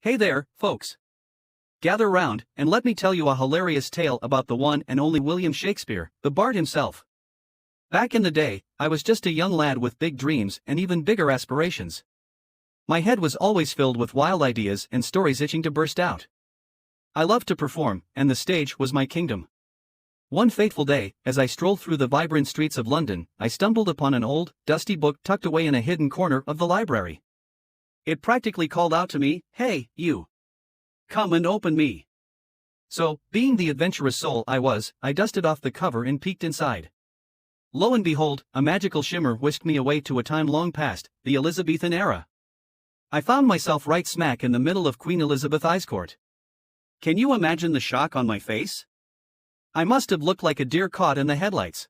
Hey there, folks. Gather round, and let me tell you a hilarious tale about the one and only William Shakespeare, the bard himself. Back in the day, I was just a young lad with big dreams and even bigger aspirations. My head was always filled with wild ideas and stories itching to burst out. I loved to perform, and the stage was my kingdom. One fateful day, as I strolled through the vibrant streets of London, I stumbled upon an old, dusty book tucked away in a hidden corner of the library. It practically called out to me, "Hey, you! Come and open me!" So, being the adventurous soul I was, I dusted off the cover and peeked inside. Lo and behold, a magical shimmer whisked me away to a time long past, the Elizabethan era. I found myself right smack in the middle of Queen Elizabeth I's court. Can you imagine the shock on my face? I must have looked like a deer caught in the headlights.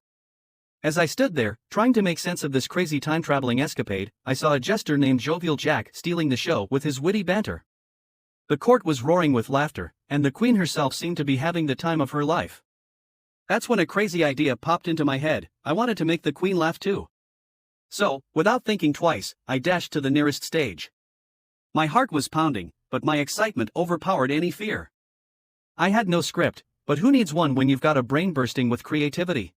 As I stood there, trying to make sense of this crazy time-traveling escapade, I saw a jester named Jovial Jack stealing the show with his witty banter. The court was roaring with laughter, and the queen herself seemed to be having the time of her life. That's when a crazy idea popped into my head. I wanted to make the queen laugh too. So, without thinking twice, I dashed to the nearest stage. My heart was pounding, but my excitement overpowered any fear. I had no script, but who needs one when you've got a brain bursting with creativity?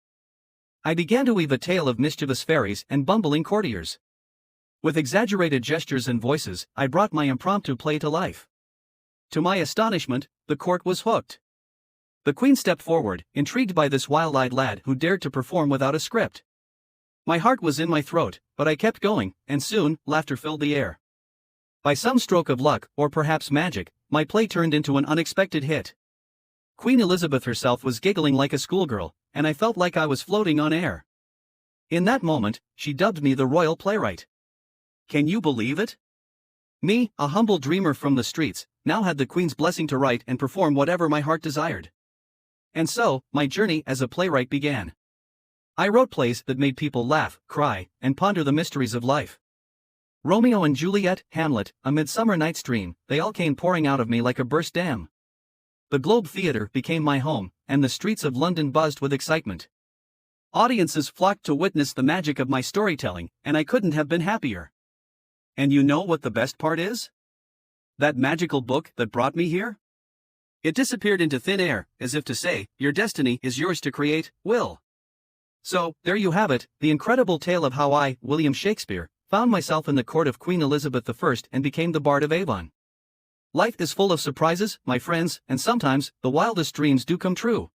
I began to weave a tale of mischievous fairies and bumbling courtiers. With exaggerated gestures and voices, I brought my impromptu play to life. To my astonishment, the court was hooked. The queen stepped forward, intrigued by this wild-eyed lad who dared to perform without a script. My heart was in my throat, but I kept going, and soon, laughter filled the air. By some stroke of luck, or perhaps magic, my play turned into an unexpected hit. Queen Elizabeth herself was giggling like a schoolgirl, and I felt like I was floating on air. In that moment, she dubbed me the royal playwright. Can you believe it? Me, a humble dreamer from the streets, now had the queen's blessing to write and perform whatever my heart desired. And so, my journey as a playwright began. I wrote plays that made people laugh, cry, and ponder the mysteries of life. Romeo and Juliet, Hamlet, A Midsummer Night's Dream, they all came pouring out of me like a burst dam. The Globe Theatre became my home, and the streets of London buzzed with excitement. Audiences flocked to witness the magic of my storytelling, and I couldn't have been happier. And you know what the best part is? That magical book that brought me here? It disappeared into thin air, as if to say, your destiny is yours to create, Will. So, there you have it, the incredible tale of how I, William Shakespeare, found myself in the court of Queen Elizabeth I and became the Bard of Avon. Life is full of surprises, my friends, and sometimes, the wildest dreams do come true.